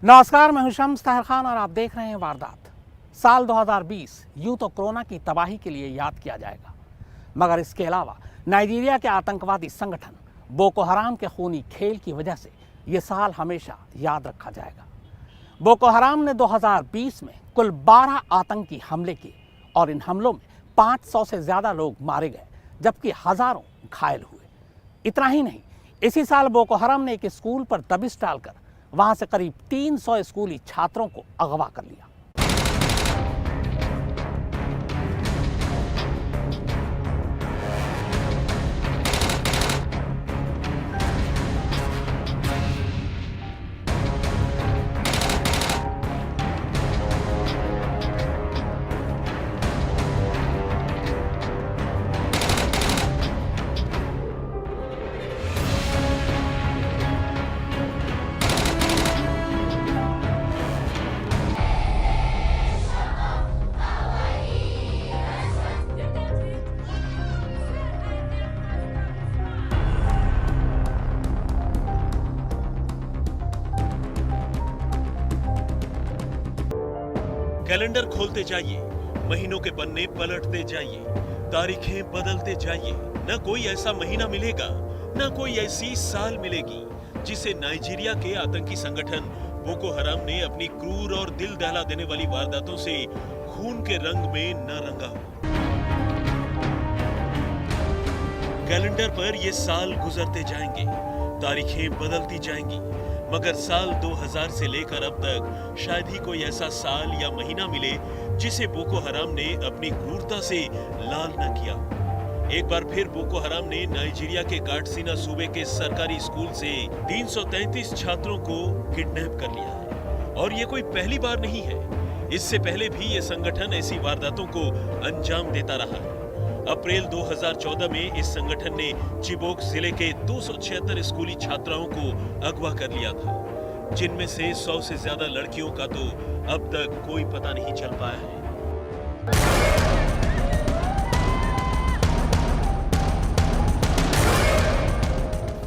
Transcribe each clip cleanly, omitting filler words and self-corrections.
नमस्कार, मैं हूं शम्स ताहिर खान और आप देख रहे हैं वारदात। साल 2020 यूं तो कोरोना की तबाही के लिए याद किया जाएगा, मगर इसके अलावा नाइजीरिया के आतंकवादी संगठन बोको हराम के खूनी खेल की वजह से ये साल हमेशा याद रखा जाएगा। बोको हराम ने 2020 में कुल 12 आतंकी हमले किए और इन हमलों में 500 से ज़्यादा लोग मारे गए, जबकि हज़ारों घायल हुए। इतना ही नहीं, इसी साल बोको हराम ने एक स्कूल पर दबिश डालकर वहां से करीब 300 स्कूली छात्रों को अगवा कर लिया। कैलेंडर खोलते जाइए, महीनों के पन्ने पलटते जाइए, तारीखें बदलते जाइए। न कोई ऐसा महीना मिलेगा, न कोई ऐसी साल मिलेगी जिसे नाइजीरिया के आतंकी संगठन बोको हराम ने अपनी क्रूर और दिल दहला देने वाली वारदातों से खून के रंग में न रंगा हो। कैलेंडर पर ये साल गुजरते जाएंगे, तारीखें बदलती जाएंगी, मगर साल 2000 से लेकर अब तक शायद ही कोई ऐसा साल या महीना मिले जिसे बोको हराम ने अपनी क्रूरता से लाल न किया। एक बार फिर बोको हराम ने नाइजीरिया के काटसीना सूबे के सरकारी स्कूल से 333 छात्रों को किडनैप कर लिया है। और ये कोई पहली बार नहीं है, इससे पहले भी ये संगठन ऐसी वारदातों को अंजाम देता रहा है। अप्रैल 2014 में इस संगठन ने चिबोक जिले के 276 स्कूली छात्राओं को अगवा कर लिया था, जिनमें से 100 से ज्यादा लड़कियों का तो अब तक कोई पता नहीं चल पाया है।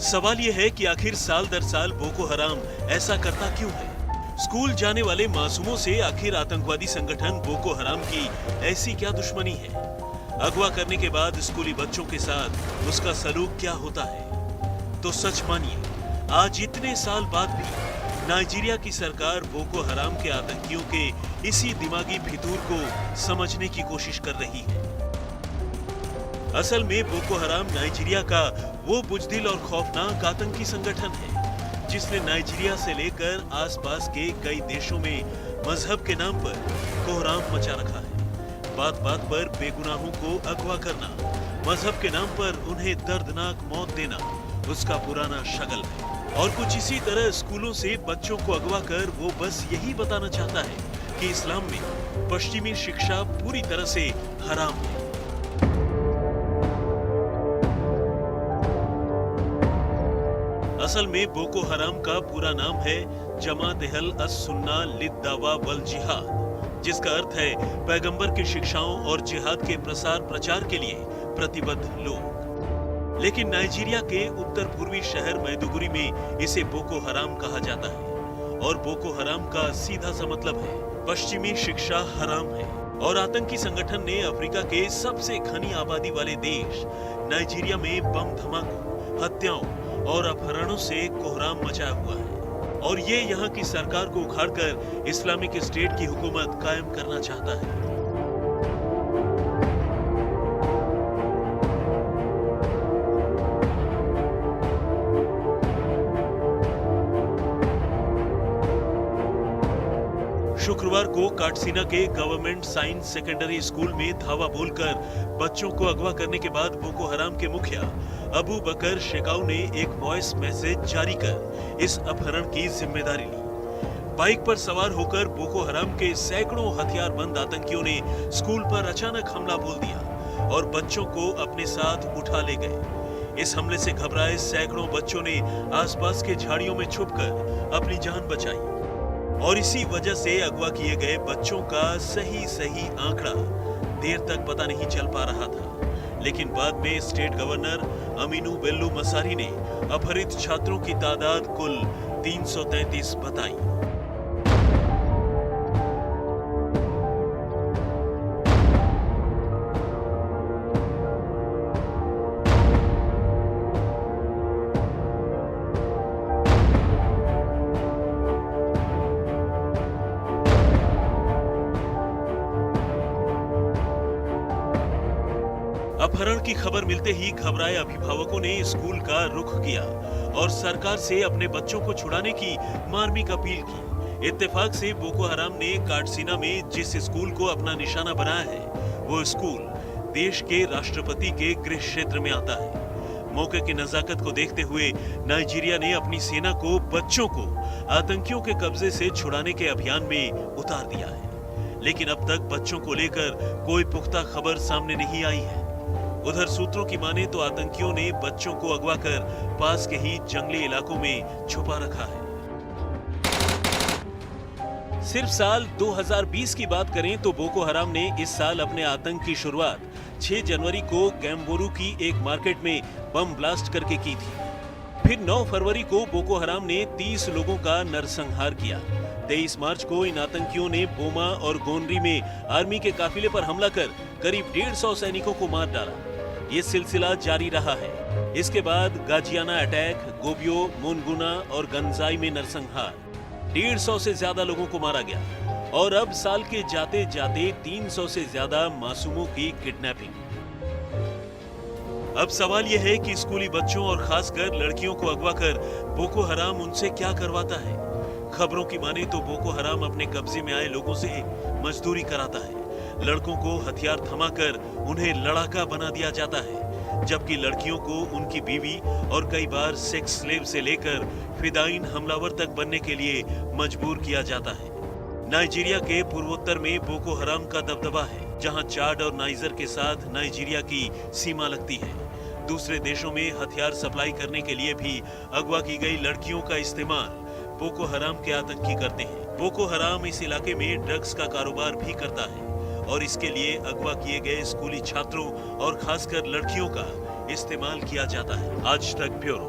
सवाल यह है कि आखिर साल दर साल बोको हराम ऐसा करता क्यों है? स्कूल जाने वाले मासूमों से आखिर आतंकवादी संगठन बोको हराम की ऐसी क्या दुश्मनी है? अगवा करने के बाद स्कूली बच्चों के साथ उसका सलूक क्या होता है? तो सच मानिए, आज इतने साल बाद भी नाइजीरिया की सरकार बोको हराम के आतंकियों के इसी दिमागी फितूर को समझने की कोशिश कर रही है। असल में बोको हराम नाइजीरिया का वो बुजदिल और खौफनाक आतंकी संगठन है जिसने नाइजीरिया से लेकर आसपास के कई देशों में मजहब के नाम पर कोहराम मचा रखा है। बात बात पर बेगुनाहों को अगवा करना, मजहब के नाम पर उन्हें दर्दनाक मौत देना उसका पुराना शगल है। और कुछ इसी तरह स्कूलों से बच्चों को अगवा कर वो बस यही बताना चाहता है कि इस्लाम में पश्चिमी शिक्षा पूरी तरह से हराम है। असल में बोको हराम का पूरा नाम है जमात अल-सुन्ना लिद-दावा वल जिहाद, जिसका अर्थ है पैगंबर की शिक्षाओं और जिहाद के प्रसार प्रचार के लिए प्रतिबद्ध लोग। लेकिन नाइजीरिया के उत्तर पूर्वी शहर मैदुगुरी में इसे बोको हराम कहा जाता है और बोको हराम का सीधा सा मतलब है पश्चिमी शिक्षा हराम है। और आतंकी संगठन ने अफ्रीका के सबसे घनी आबादी वाले देश नाइजीरिया में बम धमाकों, हत्याओं और अपहरणों से कोहराम मचाया हुआ है। और ये यहाँ की सरकार को उखाड़कर इस्लामिक स्टेट की हुकूमत कायम करना चाहता है। शुक्रवार को काटसीना के गवर्नमेंट साइंस सेकेंडरी स्कूल में धावा बोलकर बच्चों को अगवा करने के बाद बोको हराम के मुखिया अबू बकर शेकाऊ ने एक वॉइस मैसेज जारी कर इस अपहरण की जिम्मेदारी ली। बाइक पर सवार होकर बोको हराम के सैकड़ों हथियारबंद आतंकियों ने स्कूल पर अचानक हमला बोल दिया और बच्चों को अपने साथ उठा ले गए। इस हमले से घबराए सैकड़ों बच्चों ने आसपास के झाड़ियों में छुपकर अपनी जान बचाई और इसी वजह से अगवा किए गए बच्चों का सही आंकड़ा देर तक पता नहीं चल पा रहा था। लेकिन बाद में स्टेट गवर्नर अमीनू बेल्लू मसारी ने अपहरित छात्रों की तादाद कुल 333 बताई। अपहरण की खबर मिलते ही घबराए अभिभावकों ने स्कूल का रुख किया और सरकार से अपने बच्चों को छुड़ाने की मार्मिक अपील की। इत्तेफाक से बोको हराम ने काटसीना में जिस स्कूल को अपना निशाना बनाया है, वो स्कूल देश के राष्ट्रपति के गृह क्षेत्र में आता है। मौके की नजाकत को देखते हुए नाइजीरिया ने अपनी सेना को बच्चों को आतंकियों के कब्जे से छुड़ाने के अभियान में उतार दिया है, लेकिन अब तक बच्चों को लेकर कोई पुख्ता खबर सामने नहीं आई है। उधर सूत्रों की माने तो आतंकियों ने बच्चों को अगवा कर पास के ही जंगली इलाकों में छुपा रखा है। सिर्फ साल 2020 की बात करें तो बोको हराम ने इस साल अपने आतंक की शुरुआत 6 जनवरी को गैम्बोरू की एक मार्केट में बम ब्लास्ट करके की थी। फिर 9 फरवरी को बोको हराम ने 30 लोगों का नरसंहार किया। 23 मार्च को इन आतंकियों ने बोमा और गोनरी में आर्मी के काफिले पर हमला कर करीब 150 सैनिकों को मार डाला। ये सिलसिला जारी रहा है। इसके बाद गाजियाना अटैक, गोबियो, मोनगुना और गंजाई में नरसंहार, 150 से ज्यादा लोगों को मारा गया और अब साल के जाते जाते 300 से ज्यादा मासूमों की किडनैपिंग। अब सवाल यह है कि स्कूली बच्चों और खासकर लड़कियों को अगवा कर बोको हराम उनसे क्या करवाता है। खबरों की माने तो बोको हराम अपने कब्जे में आए लोगों से मजदूरी कराता है। लड़कों को हथियार थमाकर उन्हें लड़ाका बना दिया जाता है, जबकि लड़कियों को उनकी बीवी और कई बार सेक्स स्लेव से लेकर फिदाइन हमलावर तक बनने के लिए मजबूर किया जाता है। नाइजीरिया के पूर्वोत्तर में बोको हराम का दबदबा है, जहां चाड और नाइजर के साथ नाइजीरिया की सीमा लगती है। दूसरे देशों में हथियार सप्लाई करने के लिए भी अगवा की गई लड़कियों का इस्तेमाल बोको हराम के आतंकी करते हैं। बोको हराम इस इलाके में ड्रग्स का कारोबार भी करता है और इसके लिए अगवा किए गए स्कूली छात्रों और खासकर लड़कियों का इस्तेमाल किया जाता है। आज तक ब्यूरो।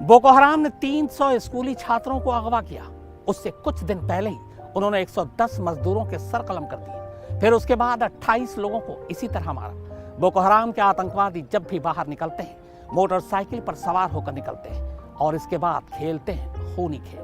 बोको हराम ने 300 स्कूली छात्रों को अगवा किया। उससे कुछ दिन पहले ही उन्होंने 110 मजदूरों के सर कलम कर दिए। फिर उसके बाद 28 लोगों को इसी तरह मारा। बोको हराम के आतंकवादी जब भी बाहर निकलते हैं, मोटरसाइकिल पर सवार होकर निकलते हैं और इसके बाद खेलते हैं खूनी खेल।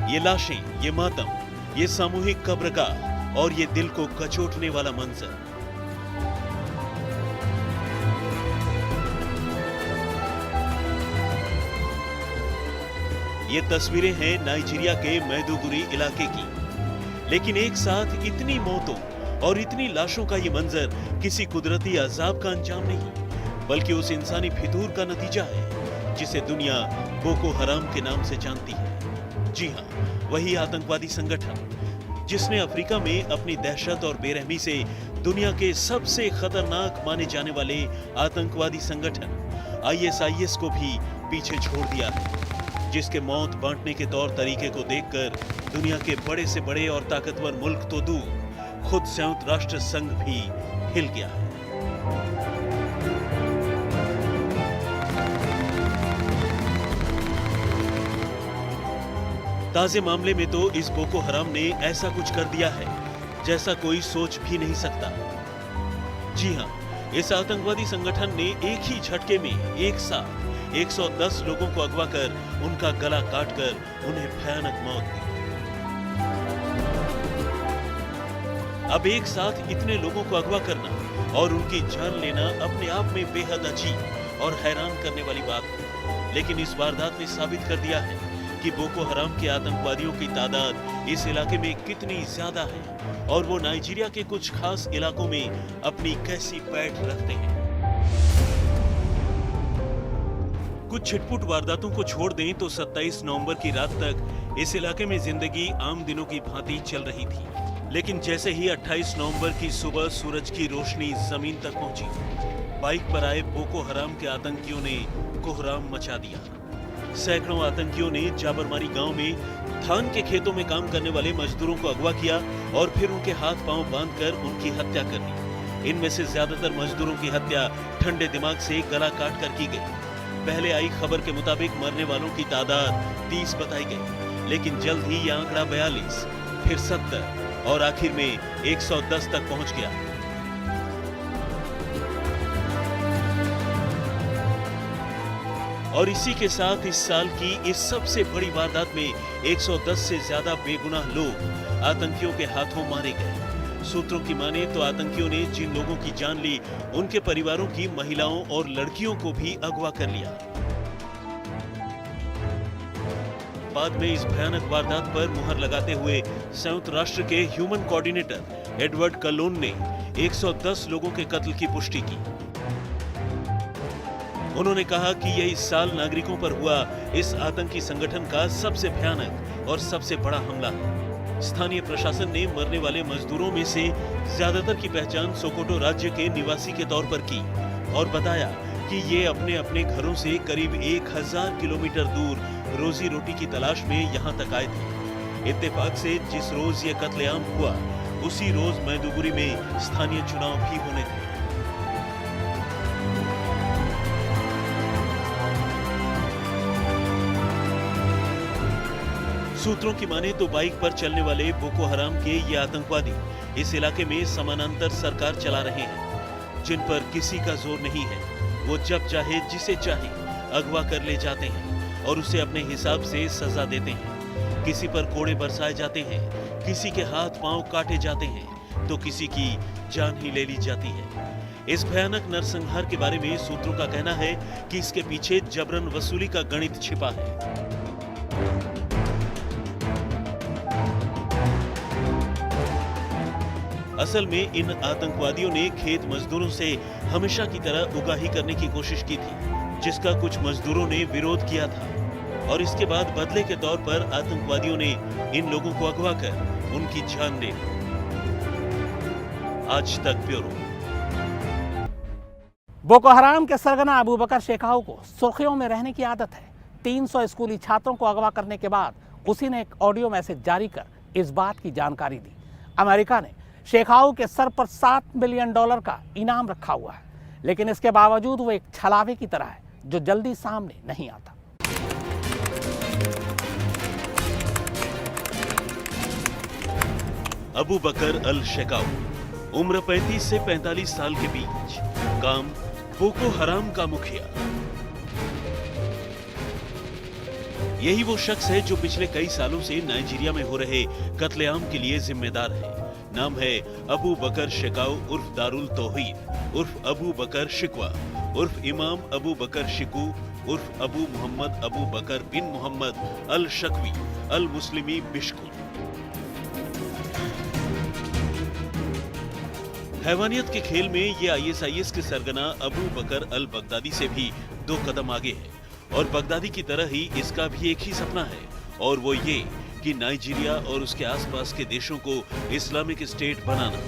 ये लाशें, ये मातम, ये सामूहिक कब्रगाह और ये दिल को कचोटने वाला मंजर। ये तस्वीरें हैं नाइजीरिया के मैदुगुरी इलाके की। लेकिन एक साथ इतनी मौतों और इतनी लाशों का ये मंजर किसी कुदरती अजाब का अंजाम नहीं, बल्कि उस इंसानी फितूर का नतीजा है जिसे दुनिया बोको हराम के नाम से जानती है। जी हाँ, वही आतंकवादी संगठन जिसने अफ्रीका में अपनी दहशत और बेरहमी से दुनिया के सबसे खतरनाक माने जाने वाले आतंकवादी संगठन ISIS को भी पीछे छोड़ दिया है, जिसके मौत बांटने के तौर तरीके को देखकर दुनिया के बड़े से बड़े और ताकतवर मुल्क तो दूर, खुद संयुक्त राष्ट्र संघ भी हिल गया है। ताजे मामले में तो इस बोको हराम ने ऐसा कुछ कर दिया है जैसा कोई सोच भी नहीं सकता। जी हाँ, इस आतंकवादी संगठन ने एक ही झटके में एक साथ 110 लोगों को अगवा कर उनका गला काटकर उन्हें भयानक मौत दी। अब एक साथ इतने लोगों को अगवा करना और उनकी जान लेना अपने आप में बेहद अजीब और हैरान करने वाली बात है, लेकिन इस वारदात ने साबित कर दिया है कि बोको हराम के आतंकवादियों की तादाद इस इलाके में कितनी ज्यादा है और वो नाइजीरिया के कुछ खास इलाकों में अपनी कैसी पैठ रखते हैं। कुछ छिटपुट वारदातों को छोड़ दें तो 27 नवंबर की रात तक इस इलाके में जिंदगी आम दिनों की भांति चल रही थी, लेकिन जैसे ही 28 नवंबर की सुबह सूरज की रोशनी जमीन तक पहुंची, बाइक पर आए बोको हराम के आतंकियों ने कोहराम मचा दिया। सैकड़ों आतंकियों ने जाबरमारी गांव में धान के खेतों में काम करने वाले मजदूरों को अगवा किया और फिर उनके हाथ पांव बांधकर उनकी हत्या कर दी। इनमें से ज्यादातर मजदूरों की हत्या ठंडे दिमाग से गला काट कर की गई। पहले आई खबर के मुताबिक मरने वालों की तादाद 30 बताई गई, लेकिन जल्द ही यह आंकड़ा 42, फिर 70 और आखिर में 110 तक पहुंच गया। और इसी के साथ इस साल की इस सबसे बड़ी वारदात में 110 से ज्यादा बेगुनाह लोग आतंकियों के हाथों मारे गए। सूत्रों की माने तो आतंकियों ने जिन लोगों की जान ली, उनके परिवारों की महिलाओं और लड़कियों को भी अगवा कर लिया। बाद में इस भयानक वारदात पर मुहर लगाते हुए संयुक्त राष्ट्र के ह्यूमन कोऑर्डिनेटर एडवर्ड कलोन ने 110 लोगों के कत्ल की पुष्टि की। उन्होंने कहा कि यह इस साल नागरिकों पर हुआ इस आतंकी संगठन का सबसे भयानक और सबसे बड़ा हमला है। स्थानीय प्रशासन ने मरने वाले मजदूरों में से ज्यादातर की पहचान सोकोटो राज्य के निवासी के तौर पर की और बताया कि ये अपने अपने घरों से करीब 1000 किलोमीटर दूर रोजी रोटी की तलाश में यहाँ तक आए थे। इत्तेफाक से जिस रोज ये कत्लेआम हुआ, उसी रोज मैदुगुरी में स्थानीय चुनाव भी होने थे। सूत्रों की माने तो बाइक पर चलने वाले बोको हराम के ये आतंकवादी इस इलाके में समानांतर सरकार चला रहे हैं, जिन पर किसी का जोर नहीं है। वो जब चाहे जिसे चाहे अगवा कर ले जाते हैं और उसे अपने हिसाब से सजा देते हैं। किसी पर कोड़े बरसाए जाते हैं, किसी के हाथ पांव काटे जाते हैं, तो किसी की जान ही ले ली जाती है। इस भयानक नरसंहार के बारे में सूत्रों का कहना है कि इसके पीछे जबरन वसूली का गणित छिपा है। असल में इन आतंकवादियों ने खेत मजदूरों से हमेशा की तरह उगाही करने की कोशिश की थी, जिसका कुछ मजदूरों ने विरोध किया था और इसके बाद बदले के तौर पर आतंकवादियों ने इन लोगों को अगवा कर उनकी जान ले ली। आज तक ब्यूरो। बोको हराम के सरगना अबू बकर शेकाऊ को सुर्खियों में रहने की आदत है। 300 स्कूली छात्रों को अगवा करने के बाद उसी ने एक ऑडियो मैसेज जारी कर इस बात की जानकारी दी। अमेरिका ने शेखाऊ के सर पर $7 मिलियन का इनाम रखा हुआ है, लेकिन इसके बावजूद वो एक छलावे की तरह है जो जल्दी सामने नहीं आता। अबू बकर अल शेकाऊ, उम्र 35 से 45 साल के बीच, काम बोको हराम का मुखिया। यही वो शख्स है जो पिछले कई सालों से नाइजीरिया में हो रहे कत्लेआम के लिए जिम्मेदार है। नाम है अबू बकर शेकाऊ उर्फ दारुल तौहीद उर्फ अबू बकर शिकवा उर्फ इमाम अबू बकर शिकू उर्फ अबू मोहम्मद अबू बकर बिन मोहम्मद अल शकवी अल मुस्लिमी बिश्कुल। हैवानियत के खेल में ये ISIS के सरगना अबू बकर अल बगदादी से भी 2 कदम आगे है और बगदादी की तरह ही इसका भी एक ही सपना है, और वो ये कि नाइजीरिया और उसके आसपास के देशों को इस्लामिक स्टेट बनाना।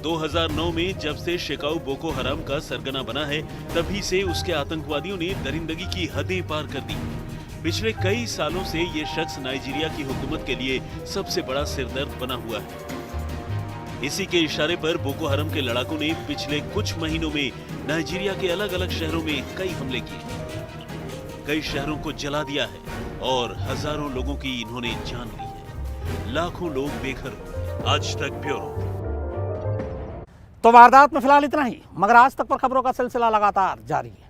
2009 में जब से शेकाऊ बोको हराम का सरगना बना है, तभी से उसके आतंकवादियों ने दरिंदगी की हदें पार कर दी। पिछले कई सालों से ये शख्स नाइजीरिया की हुकूमत के लिए सबसे बड़ा सिरदर्द बना हुआ है। इसी के इशारे पर बोको हराम के लड़ाकों ने पिछले कुछ महीनों में नाइजीरिया के अलग अलग शहरों में कई हमले किए, कई शहरों को जला दिया है और हजारों लोगों की इन्होंने जान ली है। लाखों लोग बेघर हुए। आज तक ब्यूरो। तो वारदात में फिलहाल इतना ही, मगर आज तक पर खबरों का सिलसिला लगातार जारी है।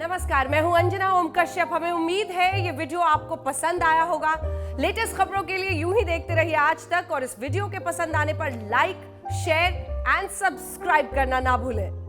नमस्कार, मैं हूं अंजना ओम कश्यप। हमें उम्मीद है ये वीडियो आपको पसंद आया होगा। लेटेस्ट खबरों के लिए यूं ही देखते रहिए आज तक, और इस वीडियो के पसंद आने पर लाइक, शेयर एंड सब्सक्राइब करना ना भूलें।